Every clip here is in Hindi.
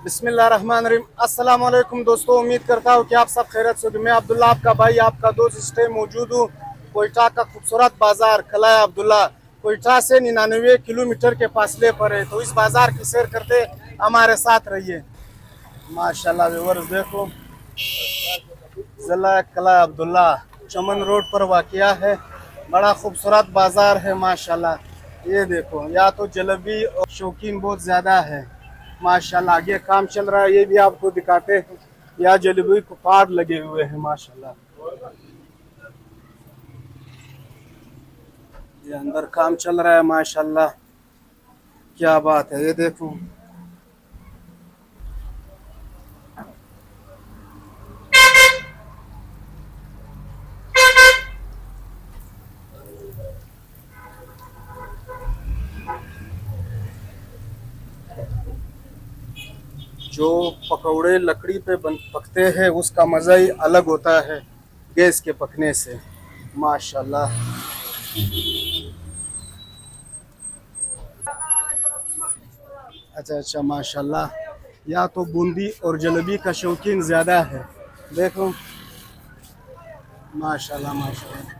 बिस्मिल्लाहिर्रहमानिर्रहीम। अस्सलाम वालेकुम दोस्तों, उम्मीद करता हूँ कि आप सब खैरियत से होंगे। मैं अब्दुल्ला आपका भाई, आपका दोस्त इस टाइम मौजूद हूँ कोयटा का खूबसूरत बाजार कलाए अब्दुल्ला। कोयटा से 99 किलोमीटर के फासले पर है, तो इस बाजार की सैर करते हमारे साथ रहिए। माशाल्लाह व्यूअर्स, देखो जिला कलाए अब्दुल्ला चमन रोड पर वाक़या है। बड़ा खूबसूरत बाजार है माशाल्लाह। ये देखो, या तो जलेबी और शौकीन बहुत ज़्यादा है माशाल्लाह। आगे काम चल रहा है, ये भी आपको दिखाते हैं। यहाँ जलेबी को पार लगे हुए हैं माशाल्लाह। ये अंदर काम चल रहा है माशाल्लाह, क्या बात है। ये देखो, जो पकौड़े लकड़ी पे बन पकते हैं उसका मज़ा ही अलग होता है गैस के पकने से माशाल्लाह। अच्छा अच्छा माशाल्लाह। या तो बूंदी और जलेबी का शौकीन ज़्यादा है, देखो माशाल्लाह माशाल्लाह।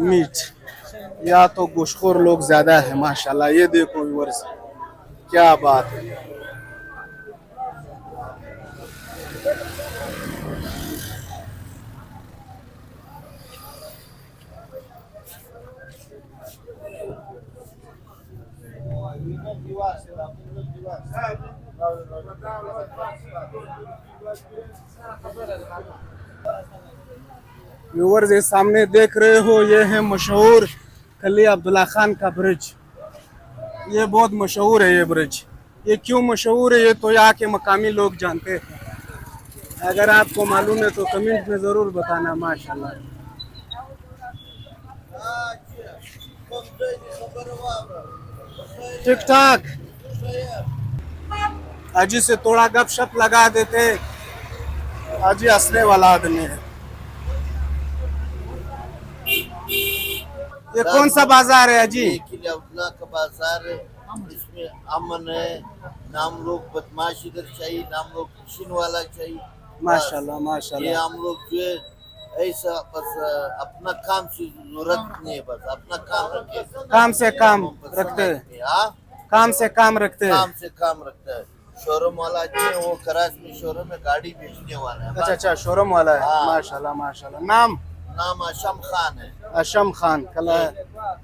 मीठ या तो गोश्तखोर लोग ज़्यादा है माशाल्लाह। ये देखो व्यूअर्स, क्या बात है। व्यूअर्स, ये सामने देख रहे हो, ये है मशहूर कली अब्दुल्ला खान का ब्रिज। ये बहुत मशहूर है ये ब्रिज। ये क्यों मशहूर है ये तो यहाँ के मकामी लोग जानते हैं। अगर आपको मालूम है तो कमेंट में ज़रूर बताना माशाल्लाह। ठीक ठाक। अजी से थोड़ा गपशप लगा देते, अजी हंसने वाला आदमी है। ये कौन सा बाजार है अजी? अब्दुल्ला का बाजार है। इसमें अमन है, नाम लोग बदमाश इधर चाहिए, नाम लोग किशन वाला चाहिए माशाल्लाह ये माशाल्लाह। हम लोग जो है ऐसा बस अपना काम से जरूरत नहीं है, बस अपना काम रखे, काम से काम रखते हैं, काम से काम रखते हैं। काम से काम रखता है। शोरूम वाला जो है वो कराच में शोरूम में गाड़ी बेचने वाला है। अच्छा अच्छा, शोरूम वाला है। हाँ। माशाल्लाह माशाल्लाह। नाम? नाम आशम खान है। अशम खान, कला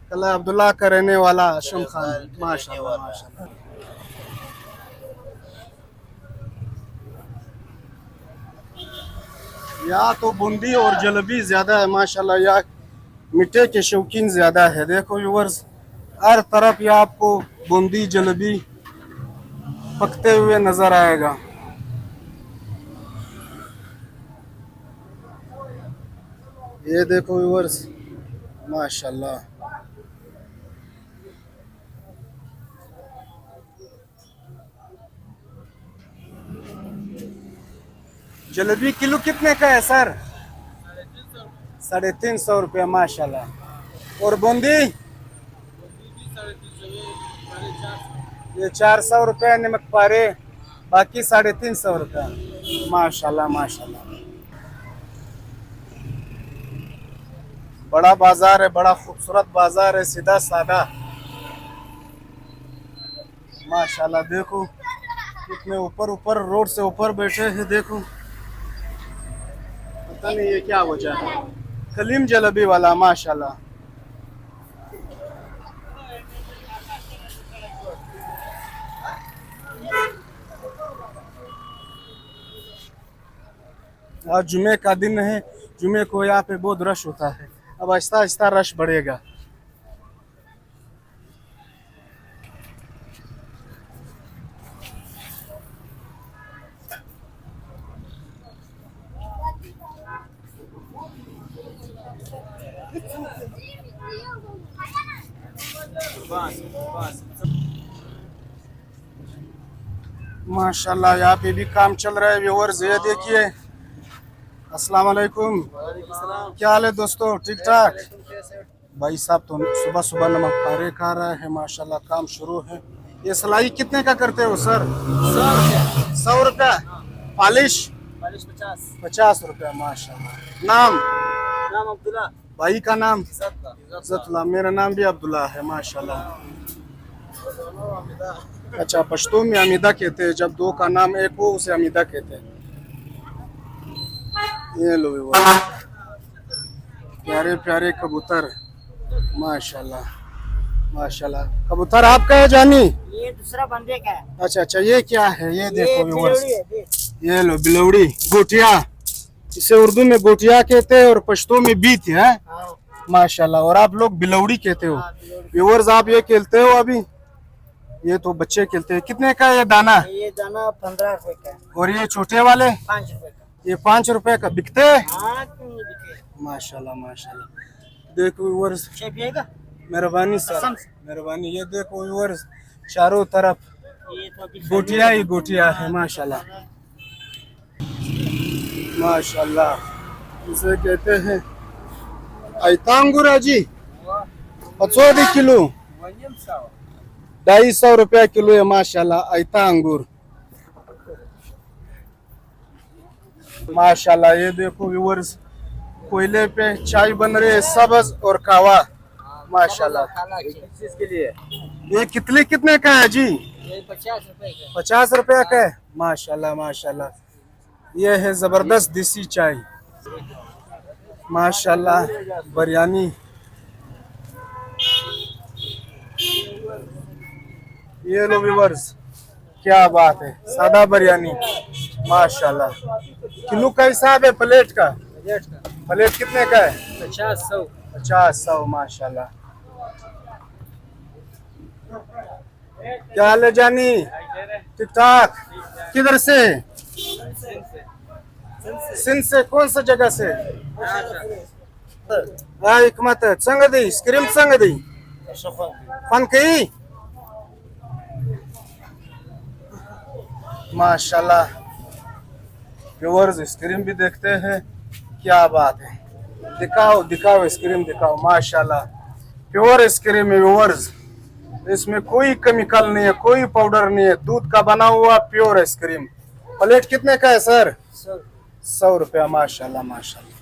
कला अब्दुल्ला का रहने वाला अशम खान। माशाल्लाह माशाल्लाह। यहाँ तो बूंदी और जलेबी ज्यादा है माशाल्लाह। यहाँ मीठे के शौकीन ज्यादा है। देखो व्यूअर्स, हर तरफ ये आपको बूंदी जलेबी पकते हुए नजर आएगा। ये देखो व्यूअर्स, माशाल्लाह। जलेबी किलो कितने का है सर? 350 रुपया माशाल्लाह। और बूंदी? ये 400 रुपया नमक पारे, बाकी 350 रुपया। माशाल्लाह माशाल्लाह। बड़ा बाजार है, बड़ा खूबसूरत बाजार है, सीधा सादा माशाल्लाह। देखो कितने ऊपर ऊपर रोड से ऊपर बैठे हैं, देखो पता नहीं ये क्या वजह है। कलीम जलेबी वाला माशाल्लाह। आज जुमे का दिन है, जुमे को यहाँ पे बहुत रश होता है। अब आहिस्ता आहिस्ता रश बढ़ेगा। माशाल्लाह, यहाँ पे भी काम चल रहा है व्यूअर्स। ये देखिए, अस्सलाम वालेकुम, क्या हाल है दोस्तों? ठीक ठाक। भाई साहब तो सुबह सुबह नमक पारे खा रहा है माशाल्लाह। काम शुरू है, ये सिलाई कितने का करते हो सर? 100 रुपया। 100 रुपया। पॉलिश? 50। 50 रुपया। माशाल्लाह। नाम? नाम अब्दुल्ला। भाई का नाम? इज्जत। इज्जतुल्लाह। मेरा नाम भी अब्दुल्ला है माशाल्लाह। अच्छा, पश्तो में अमीदा कहते हैं, जब दो का नाम एक हो उसे अमीदा कहते हैं। ये लो प्यारे प्यारे कबूतर माशाल्लाह माशाल्लाह। कबूतर आपका है जानी? ये दूसरा बंदे का है। अच्छा अच्छा, ये क्या है? ये देखो व्यूअर्स, बिलोड़ी है, देख। ये लो बिलौड़ी, गोटिया। इसे उर्दू में गोटिया कहते हैं और पश्तो में बीत है हाँ, माशाल्लाह। और आप लोग बिलौड़ी कहते हो। हाँ, बिलोड़ी। व्यूअर्स, आप ये खेलते हो अभी? ये तो बच्चे खेलते हैं। कितने का है ये दाना? ये दाना 15 रुपए का है। और ये छोटे वाले? 5 रुपए का। ये 5 रुपए का बिकते हैं? हाँ, क्यों नहीं बिके? माशाल्लाह माशाल्लाह। देखो व्यूअर्स, छपिएगा। मेहरबानी सर, कसम से। मेहरबानी। ये देखो व्यूअर्स, चारों तरफ ये तो अभी गोटिया ही गोटिया है माशाल्लाह माशाल्लाह। इसे कहते हैं आयतांगुर जी। 50 किलो, 250 रुपया किलो है माशाल्लाह। आयता अंगूर माशाल्लाह। ये देखो व्यूअर्स, कोयले पे चाय बन रही है, सब्ज और कावा माशाल्लाह। इसके लिए ये कितने कितने का है जी? ये 50 रुपए का। 50 रुपया का है माशाल्लाह माशाल्लाह। ये है जबरदस्त देसी चाय माशाल्लाह। बिरयानी, ये लो व्यूअर्स, क्या बात है, सादा बिरयानी माशाल्लाह। किलो का हिसाब है प्लेट का? प्लेट कितने का है? 50-100। 50-100 माशाल्लाह। क्या हाल है जानी? ठीक ठाक। किधर से? सिंध से। कौन सा जगह से? हिकमत संगदी स्क्रीम संगदी फन कही माशाल्लाह। व्यूअर्स, स्क्रीम भी देखते हैं, क्या बात है। दिखाओ दिखाओ स्क्रीम दिखाओ माशाल्लाह। प्योर स्क्रीम है व्यूअर्स, इसमें कोई केमिकल नहीं है, कोई पाउडर नहीं है, दूध का बना हुआ प्योर आइसक्रीम। प्लेट कितने का है सर? 100 रुपया माशाल्लाह माशाल्लाह।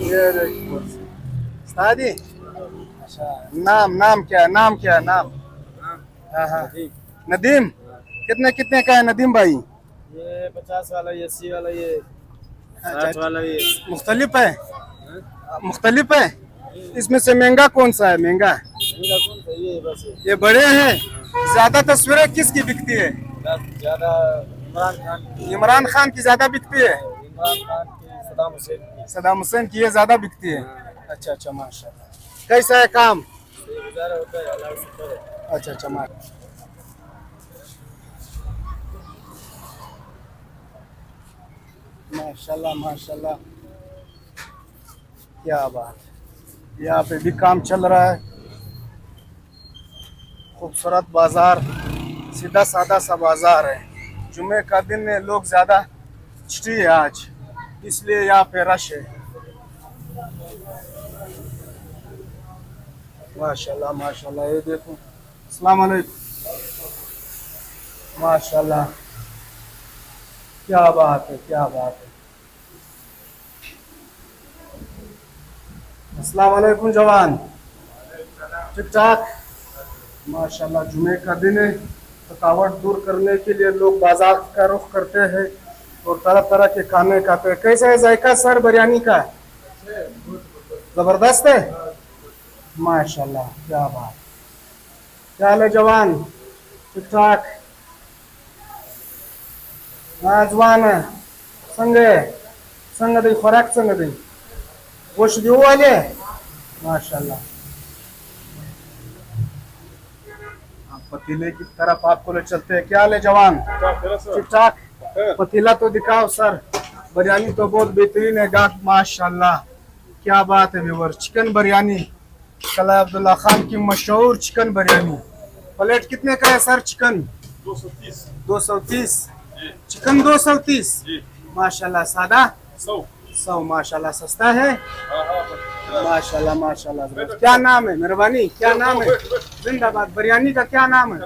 ये देखो शादी। अच्छा, नाम क्या है? नाम क्या है? नाम? हाँ हाँ, नदीम। कितने कितने का है नदीम भाई? ये 50 वाला, ये 80 वाला, ये 60 वाला, ये मुख्तलिफ है, मुख्तलिफ है। इसमें से महंगा कौन सा है? महंगा इनका कौन सा? ये बस ये बड़े हैं। ज्यादा तस्वीरें किसकी बिकती है? ज्यादा इमरान खान की। इमरान खान की ज्यादा बिकती है? इमरान खान की, सद्दाम हुसैन की। सदाम हुसैन की ये ज्यादा बिकती है। अच्छा अच्छा माशाल्लाह। कैसा है काम? गुजारा होता है, अल्लाह से करे। अच्छा अच्छा माशाल्लाह माशाल्लाह, क्या बात है। यहाँ पे भी काम चल रहा है। खूबसूरत बाजार, सीधा साधा सा बाजार है। जुमे का दिन है, लोग ज्यादा छुट्टी है आज, इसलिए यहाँ पे रश है माशाल्लाह माशाल्लाह। ये देखो, अस्सलाम वालेकुम माशाल्लाह। क्या बात है, क्या बात है। अस्सलाम वालेकुम जवान, ठीक ठाक माशाल्लाह। जुमे का दिन है, थकावट दूर करने के लिए लोग बाजार का रुख करते हैं और तरह तरह के खाने खाते हैं। कैसा है जायका सर बिरयानी का? जबरदस्त है माशाल्लाह, क्या बात। क्या हाल है जवान? ठीक ठाक। हाँ जवान है, संग दी खुराक संग दी गोश्त दियो वाले माशाल्लाह। पतीले की तरफ आपको ले चलते हैं। क्या हाल है जवान? ठीक ठाक। पतीला तो दिखाओ सर। बिरयानी तो बहुत बेहतरीन है गाक माशाल्लाह, क्या बात है व्यूअर। चिकन बिरयानी, कला अब्दुल्ला खान की मशहूर चिकन बिरयानी। प्लेट कितने का है सर? चिकन 230। चिकन 230 माशाल्लाह। सादा 100 माशाल्लाह। सस्ता है माशाल्लाह माशाल्लाह। क्या नाम है? मेहरबानी, क्या नाम है? जिंदाबाद। बिरयानी का क्या नाम है?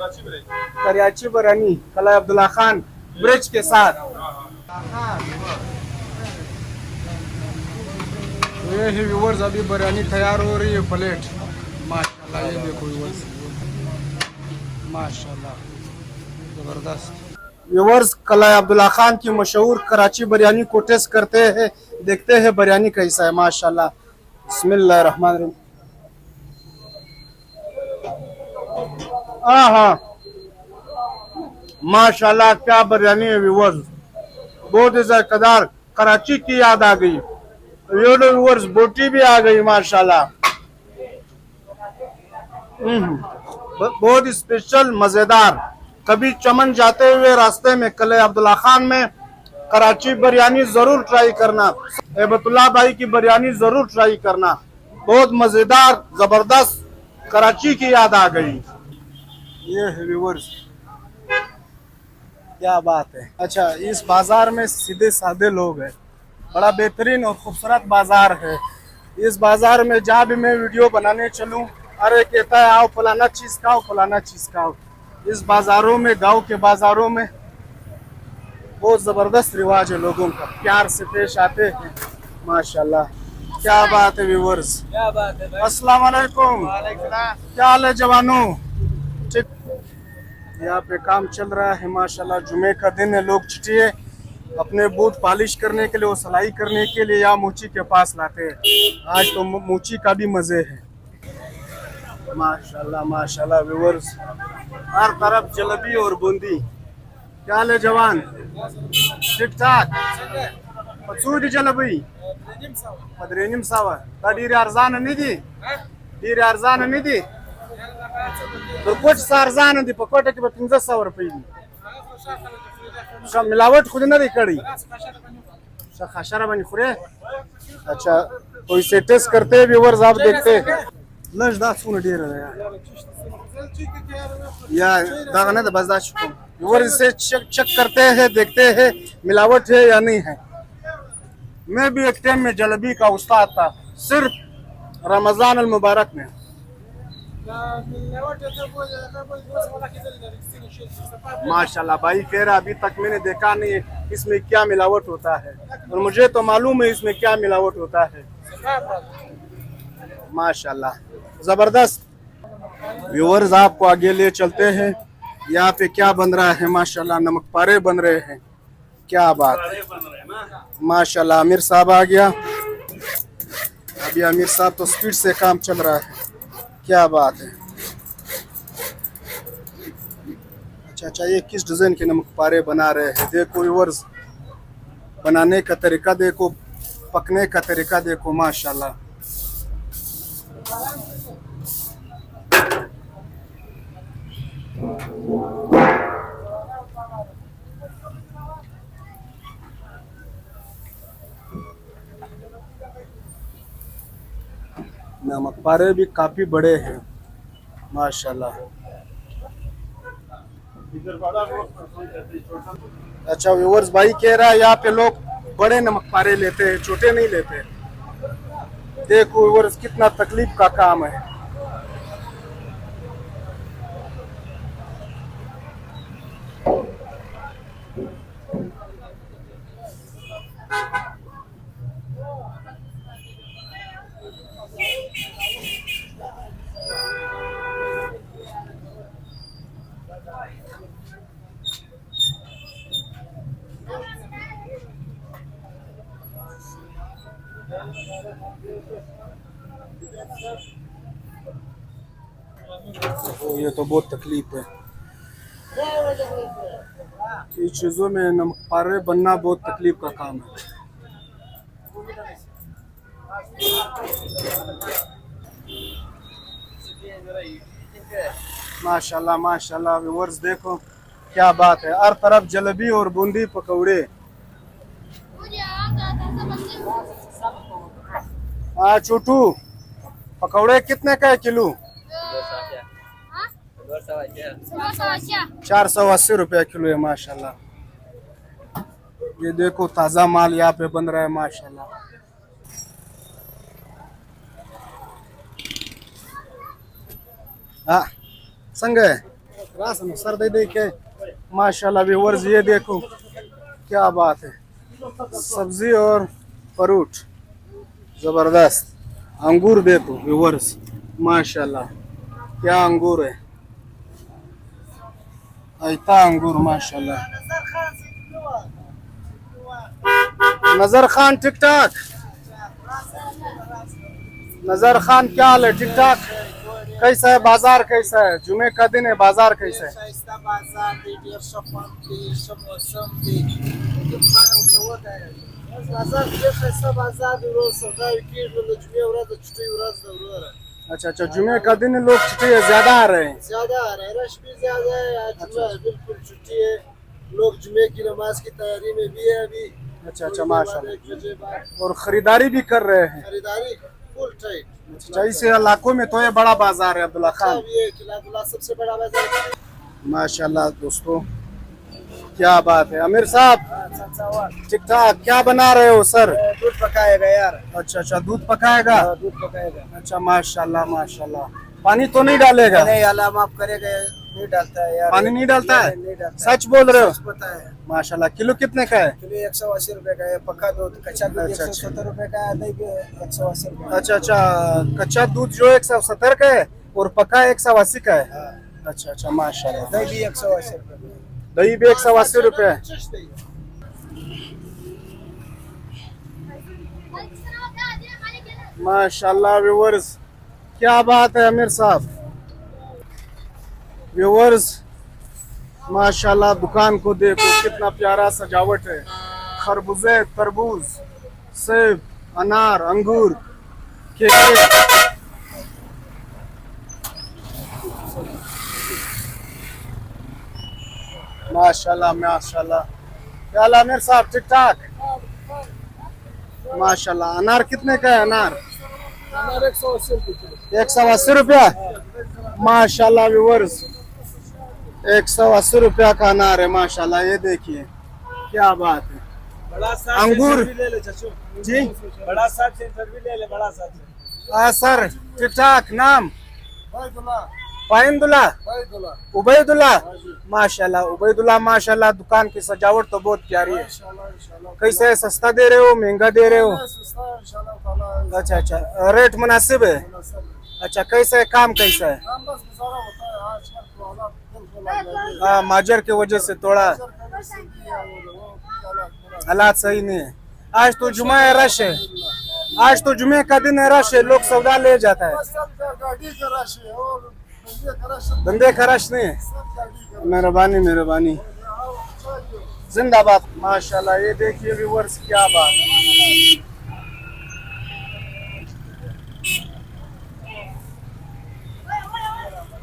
कराची बिरयानी, कला अब्दुल्ला खान ब्रिज के साथ। ये है व्यूवर्स, अभी बिरयानी तैयार हो रही है, प्लेट माशाल्लाह। ये देखो व्यूवर्स, माशाल्लाह जबरदस्त। व्यूवर्स, कला अब्दुल्ला खान की मशहूर कराची बिरयानी को टेस्ट करते हैं, देखते हैं बिरयानी कैसा है माशाल्लाह। बिस्मिल्लाहिर्रहमानिर्रहीम। हाँ माशाल्लाह, क्या बिरयानी है व्यूवर्स, बहुत ही जायकेदार। कराची की याद आ गई। ये लो व्यूवर्स, बोटी भी आ गई माशाल्लाह। बहुत ही स्पेशल, मजेदार। कभी चमन जाते हुए रास्ते में कले अब्दुल्ला खान में कराची बिरयानी जरूर ट्राई करना। हेबतुल्लाह भाई की बिरयानी जरूर ट्राई करना, बहुत मजेदार, जबरदस्त। कराची की याद आ गई। ये है व्यूवर्स, क्या बात है। अच्छा, इस बाजार में सीधे साधे लोग हैं, बड़ा बेहतरीन और खूबसूरत बाजार है। इस बाजार में जहाँ भी मैं वीडियो बनाने चलूँ, अरे कहता है आओ फलाना चीज खाओ, फलाना चीज खाओ। इस बाजारों में, गांव के बाजारों में बहुत जबरदस्त रिवाज है, लोगों का प्यार से पेश आते हैं माशाल्लाह। क्या बात है व्यूवर्स, क्या बात है भाई? अस्सलाम वालेकुम, क्या हाल है जवानों? ठीक, यहाँ पे काम चल रहा है माशाल्लाह। जुमे का दिन है, लोग छुट्टिए अपने बूट पॉलिश करने के लिए और सिलाई करने के लिए यहाँ मूची के पास लाते हैं। आज तो मूची का भी मजे है माशाल्लाह माशाल्लाह। व्यूवर्स, हर तरफ जलेबी और बूंदी। क्या हाल है जवान? ठीक ठाक। पचूरी जलेबी मदरेनिम सावा डीरे अरजान नहीं दी, डीरे अरजान नहीं दी। तो कुछ सारजान दी पकोटे के 1500 रुपये दी। मिलावट खुद ना दी कड़ी खशरा बनी खुरे। अच्छा, तो इसे टेस्ट करते हैं व्यूवर्स, आप देखते हैं। लंच दा सुन डेर या दागना तो बस दा शुक्र व्यूवर्स, इसे चेक करते हैं, देखते हैं मिलावट है या नहीं है। मैं भी एक टाइम में जलेबी का उस्ताद था, सिर्फ रमजान अल मुबारक में। माशाल्लाह भाई कह रहा अभी तक मैंने देखा नहीं है इसमें क्या मिलावट होता है, और मुझे तो मालूम है इसमें क्या मिलावट होता है। माशाल्लाह जबरदस्त। व्यूअर्स, आपको आगे ले चलते हैं, यहाँ पे क्या बन रहा है माशाल्लाह। नमक पारे बन रहे हैं, क्या बात है माशाल्लाह। आमिर साहब आ गया अभी। आमिर साहब तो स्पीड से काम चल रहा है, क्या बात है। अच्छा, ये किस डिजाइन के नमक पारे बना रहे हैं? देखो व्यूअर्स, बनाने का तरीका देखो, पकने का तरीका देखो माशाल्लाह। नमक पारे भी काफी बड़े हैं माशाल्लाह। अच्छा व्यूअर्स, भाई कह रहा है यहाँ पे लोग बड़े नमक पारे लेते हैं, छोटे नहीं लेते। देखो व्यूअर्स, कितना तकलीफ का काम है। ये तो बहुत तकलीफ है, इन चीजों में नमक पारे बनना बहुत तकलीफ का काम है। माशाल्लाह माशाल्लाह व्यूअर्स, देखो क्या बात है, हर तरफ जलेबी और बूंदी पकौड़े। हाँ छोटू, पकौड़े कितने का है किलो? 480 रुपया किलो है माशाल्लाह। ये देखो ताज़ा माल यहाँ पे बन रहा है माशाल्लाह। हाँ संग है रास में सर दे के माशाल्लाह व्यूअर्स ये देखो क्या बात है सब्जी और फ्रूट जबरदस्त अंगूर देखो व्यूअर्स माशाल्लाह क्या अंगूर है ऐता अंगूर माशाल्लाह नजर खान टिक टाक नजर खान क्या हाल है ठीक ठाक कैसा है बाजार कैसा है जुमे का दिन है बाजार कैसा है अच्छा अच्छा जुमे का दिन लोग छुट्टी है ज्यादा आ रहे हैं ज्यादा आ रहा है रश भी ज्यादा है आज जुम्मा है बिल्कुल छुट्टी है लोग जुमे की नमाज की तैयारी में भी है अभी अच्छा अच्छा माशाल्लाह और खरीदारी भी कर रहे हैं खरीदारी फुल टाइट अच्छा इसे इलाकों में तो ये बड़ा बाजार है अब्दुल्ला खान ये किला सबसे बड़ा बाजार माशाल्लाह दोस्तों क्या बात है आमिर साहब ठीक ठाक क्या बना रहे हो सर दूध पकाएगा यार अच्छा अच्छा दूध पकाएगा दूध पकाएगा अच्छा माशाल्लाह माशाल्लाह पानी तो नहीं डालेगा नहीं अल्लाह माफ करेगा नहीं डालता है यार पानी नहीं डालता है नहीं डालता सच बोल रहे हो पता है माशाल्लाह किलो कितने का है किलो 180 रुपए का है पक्का दूध कच्चा दूध 170 रुपए का है दही भी 180 रुपए अच्छा अच्छा कच्चा दूध जो 170 का है और पक्का 180 का है अच्छा अच्छा माशाल्लाह दही भी 180 रुपए दही भी 180 रुपए है माशाल्लाह व्यूअर्स क्या बात है आमिर साहब व्यूअर्स माशाल्लाह दुकान को देखो कितना प्यारा सजावट है खरबूजे तरबूज सेब अनार अंगूर केले माशाल्लाह माशाल्लाह क्या हाल है आमिर साहब ठीक ठाक माशाल्लाह अनार कितने का है अनार 180 रुपया माशाल्लाह व्यूअर्स 180 रुपया का अनार है माशाल्लाह ये देखिए क्या बात है अंगूर जी बड़ा साथ से इंटरव्यू ले ले बड़ा साथ हाँ सर ठीक ठाक नाम फाइंदुल्ला उबैदुल्ला माशाल्लाह उबैदुल्ला माशाल्लाह दुकान की सजावट तो बहुत प्यारी है कैसे सस्ता दे रहे हो महंगा दे रहे हो अच्छा अच्छा रेट मुनासिब है अच्छा कैसा है काम कैसा है हाँ माजर की वजह से थोड़ा हालात सही नहीं है आज तो जुमा है रश है आज तो जुमे का दिन है रश है लोग सौदा ले जाता है धंधे का रश नहीं है मेहरबानी मेहरबानी जिंदाबाद माशाल्लाह ये देखिए व्यूअर्स क्या बात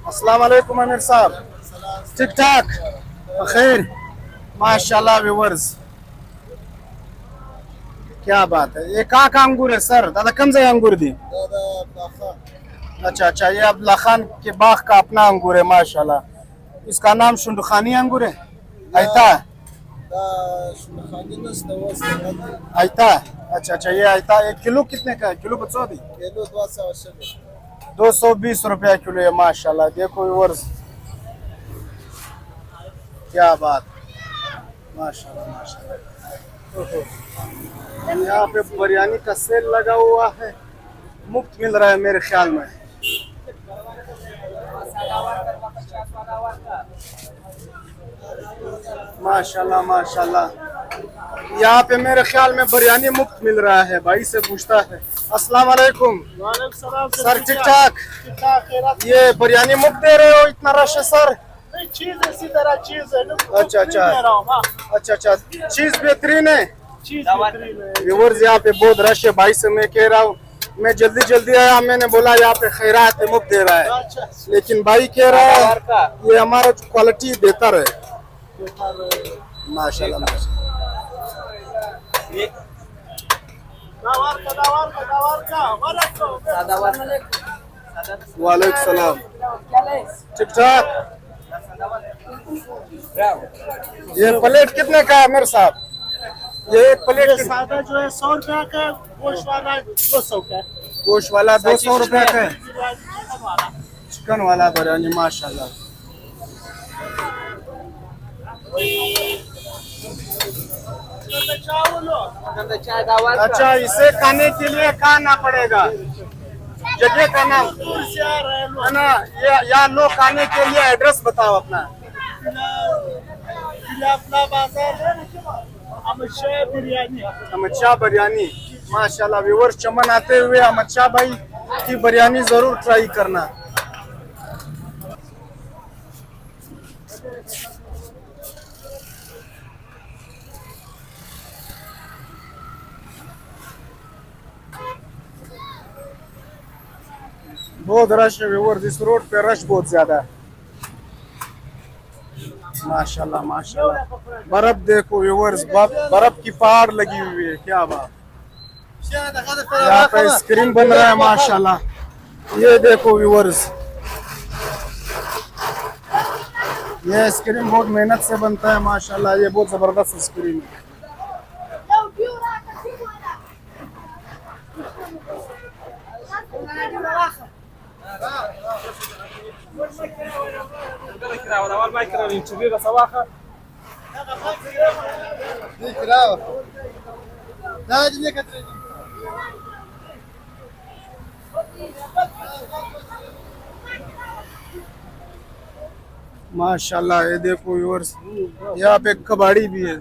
अस्सलाम वालेकुम आमिर साहब ठीक ठाक बखैर माशाल्लाह व्यूअर्स क्या बात है ये कहाँ का अंगूर है सर दादा कम से अंगूर दी अच्छा अच्छा ये अब्दुल्ला खान के बाग का अपना अंगूर है माशाल्लाह इसका नाम शुंडखानी अंगूर है आयता आयता अच्छा अच्छा ये आयता 1 किलो कितने का है किलो बच्चों दी 220 रुपया किलो है माशाल्लाह देखो व्यूअर्स क्या बात माशाल्लाह माशाल्लाह यहाँ पे बिरयानी का सेल लगा हुआ है मुफ्त मिल रहा है मेरे ख्याल में माशाल्लाह माशाल्लाह यहाँ पे मेरे ख्याल में बिरयानी मुफ्त मिल रहा है भाई से पूछता है अस्सलाम वालेकुम सर ठीक ठाक ये बिरयानी मुफ्त दे रहे हो इतना रश है सर चीज इसी तरह चीज है अच्छा अच्छा अच्छा अच्छा चीज बेहतरीन है व्यूअर्स यहाँ पे बहुत रश है भाई से मैं कह रहा हूँ मैं जल्दी जल्दी आया मैंने बोला यहाँ पे खैरात है मुफ्त दे रहा है लेकिन भाई कह रहा है ये हमारा क्वालिटी बेहतर है माशाल्लाह वालेकुम सलाम ठीक ठाक ये प्लेट कितने का है मेरे साहब ये एक प्लेट सादा जो है 100 रुपया का गोश्त वाला 200 का गोश्त वाला 200 रुपया का है चिकन वाला बिरयानी माशाल्लाह। अच्छा, इसे खाने के लिए कहाँ आना पड़ेगा? जगह का नाम है ना? ये यहाँ लोग खाने के लिए एड्रेस बताओ अपना। अमित शाह बिरयानी माशाल्लाह। व्यूअर्स, चमन आते हुए अमित शाह भाई की बिरयानी जरूर ट्राई करना। बहुत रश है व्यूअर्स, इस रोड पे रश बहुत ज्यादा है माशाल्लाह माशाल्लाह। बर्फ देखो व्यूअर्स, बर्फ की पहाड़ लगी हुई है, क्या बात। यहाँ पे आइसक्रीम बन रहा है माशाल्लाह। ये देखो व्यूअर्स, ये आइसक्रीम बहुत मेहनत से बनता है माशाल्लाह। ये बहुत जबरदस्त आइसक्रीम है। माशाल्लाह ये देखो व्यूअर्स, यहाँ पे कबाड़ी भी है।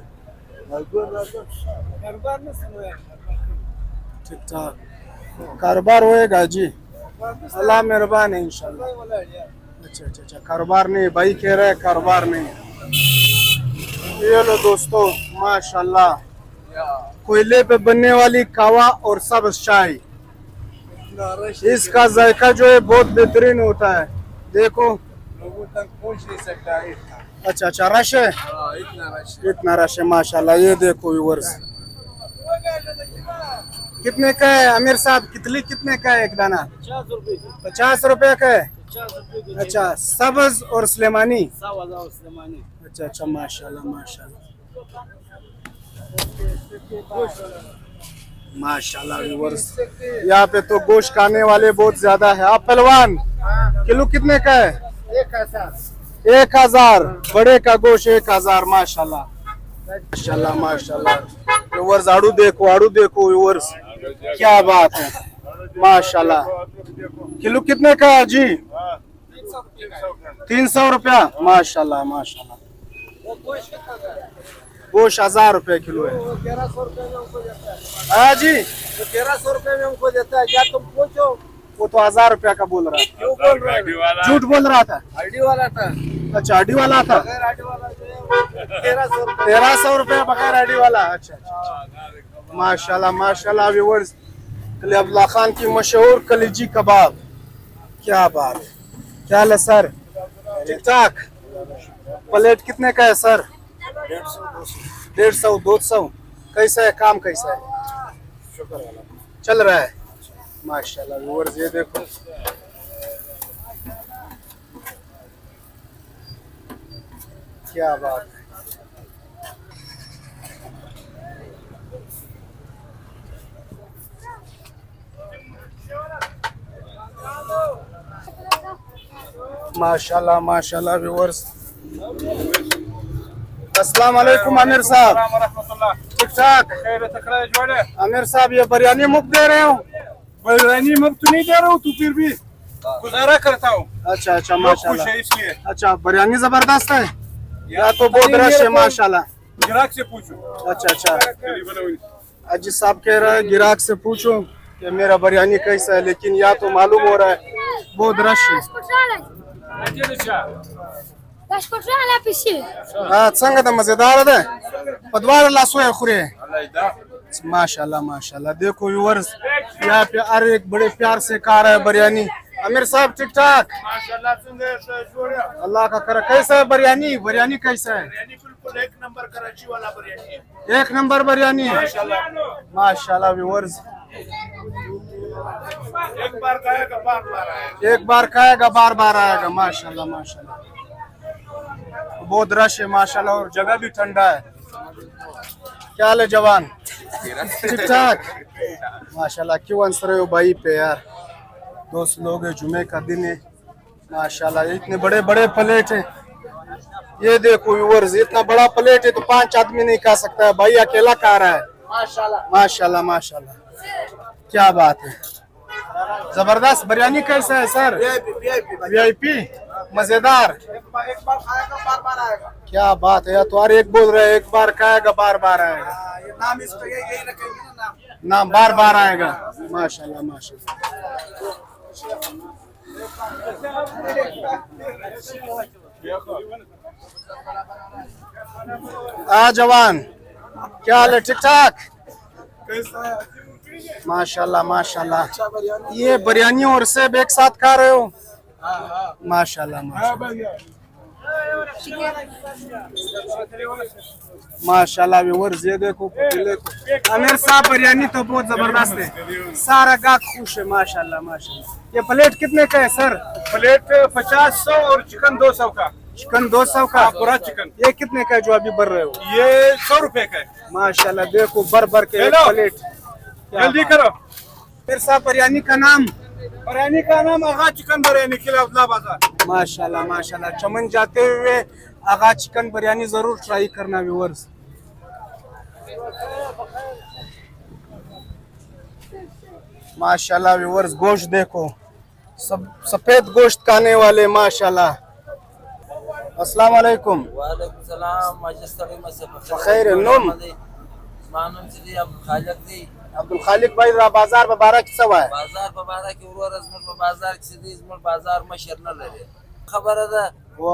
ठीक ठाक कारोबार होएगा जी, अल्लाह मेहरबान है इंशाल्लाह। अच्छा अच्छा अच्छा, कारोबार नहीं, भाई कह रहे हैं कारोबार नहीं। ये लो दोस्तों माशाल्लाह, कोयले पे बनने वाली कावा और सब्ज चाय, इसका जायका जो है बहुत बेहतरीन होता है। देखो अच्छा अच्छा, रश है, इतना रश है माशाल्लाह। ये देखो व्यूअर्स, कितने का है अमीर साहब? कितने का है एक दाना? 50 रुपए का है। अच्छा, सब्ज और सुलेमानी। अच्छा अच्छा माशाल्लाह माशाल्लाह माशाल्लाह व्यूअर्स, यहाँ पे तो गोश्त खाने वाले बहुत ज्यादा है। आप पहलवान, किलो कितने का है? 1000। बड़े का गोश्त 1000 माशाल्लाह माशाल्लाह माशाल्लाह। व्यूअर्स आड़ू देखो व्यूअर्स, क्या बात है माशाल्लाह। किलो कितने का है जी? 300 रुपया माशाल्लाह माशाल्लाह। गोश्त 1000 रुपए किलो है। 1100 रुपए में हमको देता है। हाँ जी, 1100 रुपए में हमको देता है। क्या तुम पूछो? वो तो 1000 रुपया का बोल रहा था। क्यों बोल रहे हो? झूठ बोल रहा था। हड्डी वाला था। अच्छा, हड्डी वाला था। बगैर हड्डी वाला जो है वो 1300 रुपए। 1300 रुपया बगैर हड्डी वाला। अच्छा अच्छा माशाल्लाह माशाल्लाह व्यूअर्स, कली अब्दुल्ला खान की मशहूर कलीजी कबाब, क्या बात है। क्या हाल है सर? ठीक ठाक। प्लेट कितने का है सर? 150 200। कैसा है काम, कैसा है? चल रहा है माशाल्लाह व्यूअर्स। ये देखो क्या बात है। माशाल्लाह माशाल्लाह व्यूअर्स। अस्सलाम वालेकुम आमिर साहब। ठीक ठाक। आमिर साहब, ये बिरयानी मुफ्त दे रहे हो? बिरयानी मुफ्त नहीं दे रहा हूँ, तू फिर भी गुजारा करता हूँ। अच्छा अच्छा खुश माशाल्लाह। है इसलिए। अच्छा, बिरयानी जबरदस्त है या तो बहुत रश है माशाल्लाह। ग्राहक से पूछो। अच्छा अच्छा, अजी साहब कह रहे हैं ग्राहक से पूछो कि मेरा बिरयानी कैसा है, लेकिन या तो मालूम हो रहा है बहुत रश है। हाँ, संग था मजेदार है। पदवार लासो है खुरे माशाल्लाह माशाल्लाह। देखो व्यूअर्स, यहाँ पे हर एक बड़े प्यार से खा रहा है बिरयानी। आमिर साहब ठीक ठाक, अल्लाह का कर। कैसा है बिरयानी? बिरयानी कैसा है? बिल्कुल एक नंबर कराची वाला बिरयानी है। एक नंबर बिरयानी है माशाल्लाह व्यूअर्स। एक बार खाएगा बार बार आएगा। एक बार खाएगा बार बार आएगा माशाल्लाह माशाल्लाह। बहुत रश है माशाल्लाह और जगह भी ठंडा है। क्या हाल है जवान? ठीक ठाक माशाल्लाह। क्यों हंस रहे हो भाई पे यार? दोस्त लोग है, जुमे का दिन है, माशाल्लाह इतने बड़े बड़े प्लेट है। ये देखो व्यूअर्स, इतना बड़ा प्लेट है तो 5 आदमी नहीं खा सकता है, भाई अकेला खा रहा है। माशाल्लाह माशाल्लाह माशाल्लाह, क्या बात है। जबरदस्त। बिरयानी कैसा है सर? वीआईपी मजेदार। एक बार खाएगा बार बार आएगा। क्या बात है, तो एक बोल रहे हैं एक बार खाएगा बार बार आएगा। ये नाम इसका यही रखेंगे ना नाम। नाम बार बार आएगा। माशाल्लाह माशाल्लाह। जवान, क्या हाल है? ठीक ठाक। माशाल्लाह माशाल्लाह। ये बिरयानी और सेब एक साथ खा रहे हो? माशाल्लाह माशाल्लाह माशाल्लाह। व्यूअर्स ये देखो आमिर साहब, बिरयानी तो बहुत जबरदस्त है, सारा गाहक खुश है। माशाल्लाह माशाल्लाह। ये प्लेट कितने का है सर? प्लेट 50-100 और चिकन 200 का। चिकन 200 का पूरा चिकन। ये कितने का है जो अभी भर रहे हो? ये 100 रुपए का है। माशाल्लाह देखो भर भर के एक हेलो। प्लेट। जल्दी करो। फिर साहब बिरयानी का नाम? बिरयानी का नाम आगा चिकन बिरयानी, किला अब्दुल्ला बाजार। माशाल्लाह माशाल्लाह। चमन जाते हुए आगा चिकन बिरयानी जरूर ट्राई करना व्यूअर्स। माशाल्लाह व्यूअर्स, गोश्त देखो, सब सफेद गोश्त खाने वाले माशाल्लाह। अस्सलाम वालेकुम। वालेकुम सलाम। मजस्तरी में से बखैर नूम। मानूम से दी अब खालक दी अब्दुल खालिक भाई बाजार मुबारक सवा है। बाजार बाजार की उर अजमत बाजार की सीधी अजमत बाजार में शरना लगे खबर है वो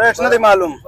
रेट नहीं मालूम।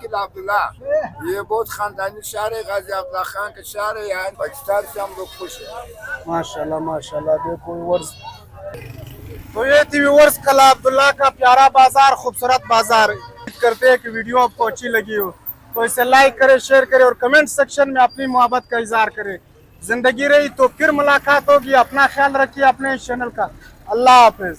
किला अब्दुल्ला ये बहुत खानदानी शहर है गाजी अब्दुल्ला खान का शहर है यहाँ पाकिस्तान से हम लोग खुश हैं माशाल्लाह माशाल्लाह। देखो व्यूअर्स, तो ये थी व्यूअर्स कला अब्दुल्ला का प्यारा बाजार, खूबसूरत बाजार। उम्मीद करते हैं कि वीडियो आपको अच्छी लगी हो तो इसे लाइक करें, शेयर करें और कमेंट सेक्शन में अपनी मोहब्बत का इजहार करें। जिंदगी रही तो फिर मुलाकात होगी। अपना ख्याल रखिए अपने इस चैनल का। अल्लाह हाफिज।